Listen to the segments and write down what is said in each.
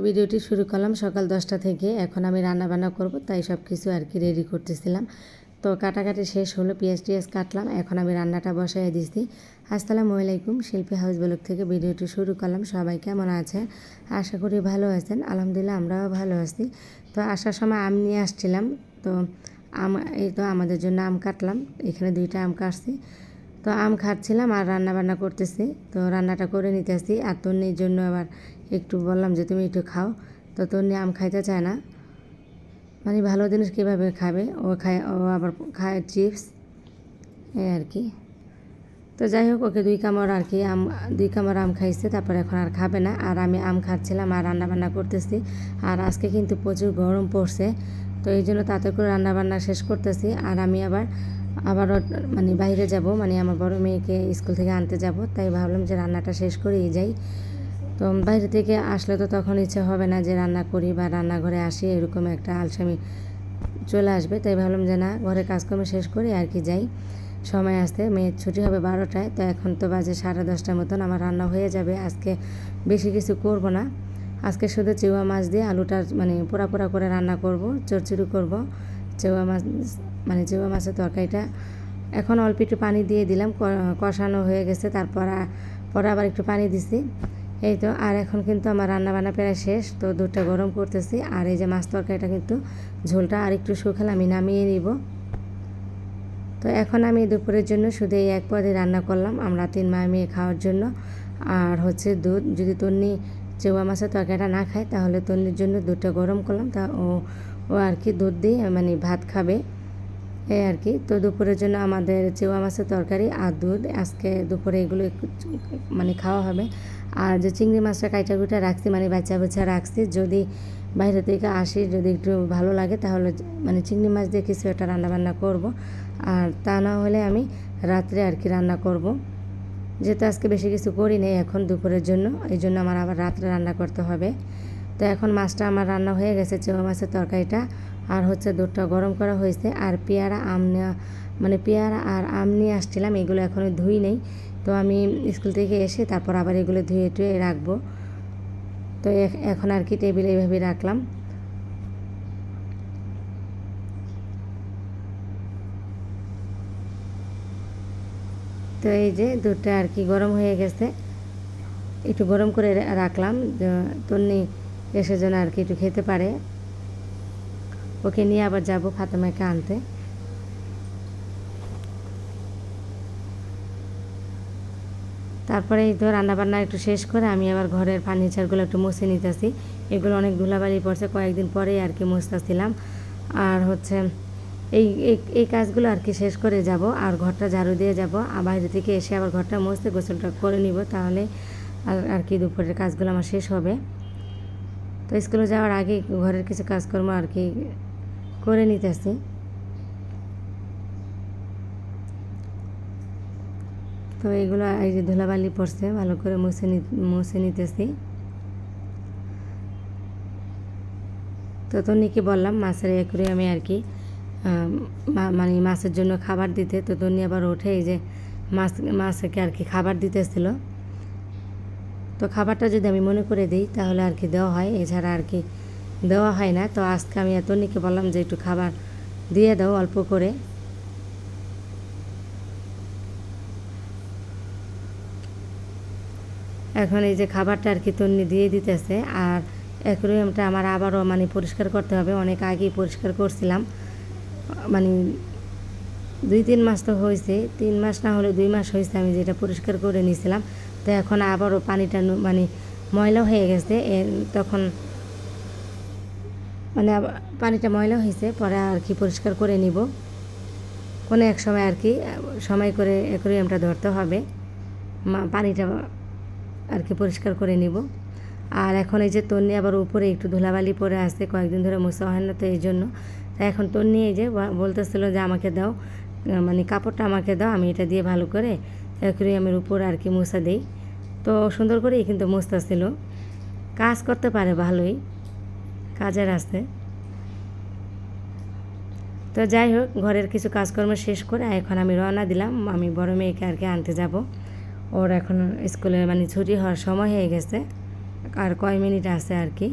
ভিডিওটি শুরু করলাম সকাল 10টা থেকে। এখন আমি রান্না বান্না করব, তাই সব কিছু আর কি রেডি করতেছিলাম। তো কাটাকাটি শেষ হলো, পেঁয়াজ কাটলাম। এখন আমি রান্নাটা বসাই দিচ্ছি। আসসালামু আলাইকুম, শিল্পী হাউস ব্লগ থেকে ভিডিওটি শুরু করলাম। সবাই কেমন আছেন? আশা করি ভালো আছেন। আলহামদুলিল্লাহ আমরাও ভালো আছি। তো আসার সময় আম নিয়ে আসছিলাম। তো এই তো আমাদের জন্য আম কাটলাম। এখানে 2টা আম কাটছি। তো আম খাচ্ছিলাম আর রান্না বান্না করতেছি। তো রান্নাটা করে নিতেছি। আর তন্নির জন্য আবার একটু বললাম যে তুমি একটু খাও। তো তন্নি আম খাইতে চায় না, মানে ভালো জিনিস কীভাবে খাবে, ও আবার খায় চিপস, এই আর কি। তো যাই হোক, ওকে 2 কামড় আর কি 2 কামড় আম খাইছে, তারপর এখন আর খাবে না। আর আমি আম খাচ্ছিলাম আর রান্না বান্না করতেছি। আর আজকে কিন্তু প্রচুর গরম পড়ছে, তো এই জন্য তাতে করে রান্না বান্না শেষ করতেছি। আর আমি আবারও মানে বাইরে যাব, মানে আমার বড় মেয়েকে স্কুল থেকে আনতে যাব, তাই ভাবলাম যে রান্নাটা শেষ করেই যাই। তো বাইরে থেকে আসলে তো তখন ইচ্ছে হবে না যে রান্না করি বা রান্নাঘরে আসি, এরকম একটা আলসামি চলে আসবে। তাই ভাবলাম যে না, ঘরে কাজকর্ম শেষ করি আর কি যাই। সময় আসতে মেয়ের ছুটি হবে 12টায়, তো এখন তো বাজে 10:30 মতন। আমার রান্না হয়ে যাবে। আজকে বেশি কিছু করব না, আজকে শুধু চেওয়া মাছ দিয়ে আলুটা মানে পোড়া পোড়া করে রান্না করব, চচ্চড়ি করব। চেওয়া মাছ মানে চেওয়া মাছের তরকারিটা এখন অল্প একটু পানি দিয়ে দিলাম, কষানো হয়ে গেছে। পরে আবার একটু পানি দিছি। এই তো, আর এখন কিন্তু আমার রান্না বান্না প্রায় শেষ। তো দুধটা গরম করতেছি। আর এই যে মাছ তরকারিটা কিন্তু ঝোলটা আর একটু শুকালে আমি নামিয়ে নিব। তো এখন আমি দুপুরের জন্য শুধু এই এক পদে রান্না করলাম, আমরা 3 মেয়ে খাওয়ার জন্য। আর হচ্ছে দুধ, যদি তন্নি চেওয়া মাছের তরকারিটা না খায় তাহলে তন্নির জন্য দুধটা গরম করলাম। তা ও আর কি দুধ দিয়ে মানে ভাত খাবে, এই আর কি। তো দুপুরের জন্য আমাদের চেওয়া মাছের তরকারি আর দুধ, আজকে দুপুরে এগুলো মানে খাওয়া হবে। আর যে চিংড়ি মাছটা কাইটা রাখছি, মানে বাচ্চা রাখছি, যদি বাইরে থেকে আসি, যদি একটু ভালো লাগে তাহলে মানে চিংড়ি মাছ দিয়ে কিছু একটা রান্নাবান্না করব। আর তা না হলে আমি রাত্রে আর কি রান্না করব, যেহেতু আজকে বেশি কিছু করি নেই এখন দুপুরের জন্য, এই জন্য আমার আবার রাত্রে রান্না করতে হবে। তো এখন মাছটা আমার রান্না হয়ে গেছে, চেওয়া মাছের তরকারিটা। আর হচ্ছে দুধটা গরম করা হয়েছে। আর পেয়ারা আর আম নিয়ে আসছিলাম, এগুলো এখনও ধুই নেই। তো আমি স্কুল থেকে এসে তারপর আবার এগুলো ধুয়ে টুয়ে রাখবো। তো এখন আর কি টেবিলে এইভাবে রাখলাম। তো এই যে দুধটা আর কি গরম হয়ে গেছে, একটু গরম করে রাখলাম, তন্নি এসে যেন আর কি একটু খেতে পারে। ওকে নিয়ে আবার যাব ফাতেমাকে আনতে। তারপরে এই তো রান্নাবান্না একটু শেষ করে আমি আবার ঘরের ফার্নিচারগুলো একটু মুছে নিতেছি। এগুলো অনেক ধুলাবালি পড়ছে, কয়েকদিন পরেই আর কি মুছতেছিলাম। আর হচ্ছে এই কাজগুলো আর কি শেষ করে যাব, আর ঘরটা ঝাড়ু দিয়ে যাব। আর বাইরে থেকে এসে আবার ঘরটা মুছতে গোসলটা করে নিব, তাহলে আর কি দুপুরের কাজগুলো আমার শেষ হবে। তো স্কুলে যাওয়ার আগে ঘরের কিছু কাজকর্ম আর কি করে নিতেছি। তো এগুলো এই যে ধুলাবালি পড়ছে, ভালো করে মুছে নিতেছি। তো তন্নিকে বললাম মাছের অ্যাকুরিয়ামে আর কি মানে মাছের জন্য খাবার দিতে। তো তন্নি আবার ওঠে এই যে মাছকে আর কি খাবার দিতেছিল। তো খাবারটা যদি আমি মনে করে দিই তাহলে আর কি দেওয়া হয়, এছাড়া আর কি দেওয়া হয় না। তো আজকে আমি তন্নিকে বললাম যে একটু খাবার দিয়ে দাও অল্প করে। এখন এই যে খাবারটা আর কি তন্নি দিয়ে দিতেছে। আর অ্যাকুরিয়ামটা আমার আবারও মানে পরিষ্কার করতে হবে, অনেক আগেই পরিষ্কার করছিলাম, মানে 2-3 মাস তো হয়েছে, 3 মাস না হলে 2 মাস হয়েছে আমি যেটা পরিষ্কার করে নিয়েছিলাম। তো এখন আবারও পানিটা মানে ময়লা হয়ে গেছে, তখন মানে পানিটা ময়লা হয়েছে, পরে আর কি পরিষ্কার করে নিব। কোনো এক সময় আর কি সময় করে অ্যাকুরিয়ামটা ধরতে হবে, পানিটা আর কি পরিষ্কার করে নিব। আর এখন এই যে তন্নি আবার উপরে একটু ধুলাবালি পরে আসছে, কয়েকদিন ধরে মোছা হয় না, তো এই জন্য। তো এখন তন্নি এই যে বলতেছিল যে আমাকে দাও, মানে কাপড়টা আমাকে দাও, আমি এটা দিয়ে ভালো করে অ্যাকুরিয়ামের উপর আর কি মোছা দিই। তো সুন্দর করেই কিন্তু মুছতেছিল, কাজ করতে পারে ভালোই, কাজের আসতে। তো যাই হোক, ঘরের কিছু কাজকর্ম শেষ করে এখন আমি রওনা দিলাম, আমি বড় মেয়েকে আর কি আনতে যাব। ওর এখন স্কুলে মানে ছুটি হওয়ার সময় হয়ে গেছে, আর কয় মিনিট আছে আর কি।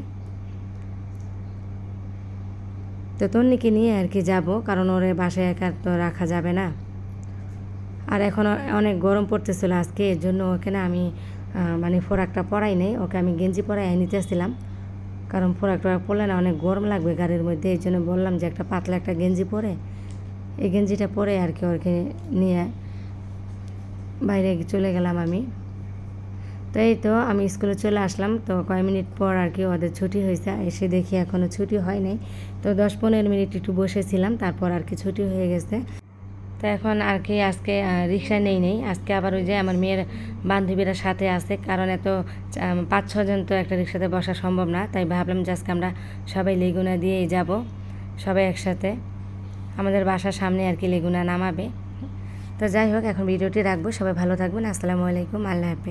তো তন্নিকে নিয়ে আর কি যাব, কারণ ওরে বাসায় একা তো রাখা যাবে না। আর এখন অনেক গরম পড়তেছিল আজকে, এর জন্য ওকে না আমি মানে ফোরাকটা পরাই নেই, ওকে আমি গেঞ্জি পরাই নিতেছিলাম, কারণ ফোরাকটা পরলে না অনেক গরম লাগবে গাড়ির মধ্যে। এই জন্য বললাম যে একটা পাতলা একটা গেঞ্জি পরে, এই গেঞ্জিটা পরে আর কি ওকে নিয়ে বাইরে চলে গেলাম আমি। তো এই তো আমি স্কুলে চলে আসলাম, তো কয়েক মিনিট পর আর কি ওদের ছুটি হয়েছে, এসে দেখি এখনও ছুটি হয় নাই। তো 10-15 মিনিট একটু বসেছিলাম, তারপর আর কি ছুটি হয়ে গেছে। তো এখন আর কি আজকে রিক্সা নেই, আজকে আবার ওই যে আমার মেয়ের বান্ধবীরা সাথে আছে, কারণ এত 5-6 জন তো একটা রিক্সাতে বসা সম্ভব না, তাই ভাবলাম যে আজকে আমরা সবাই লেগুনা দিয়েই যাব, সবাই একসাথে আমাদের বাসার সামনে আর কি লেগুনা নামাবে। তো যাই হোক, এখন ভিডিওটি রাখবো, সবাই ভালো থাকবেন, আসসালামু আলাইকুম, আল্লাহ হাফেজ।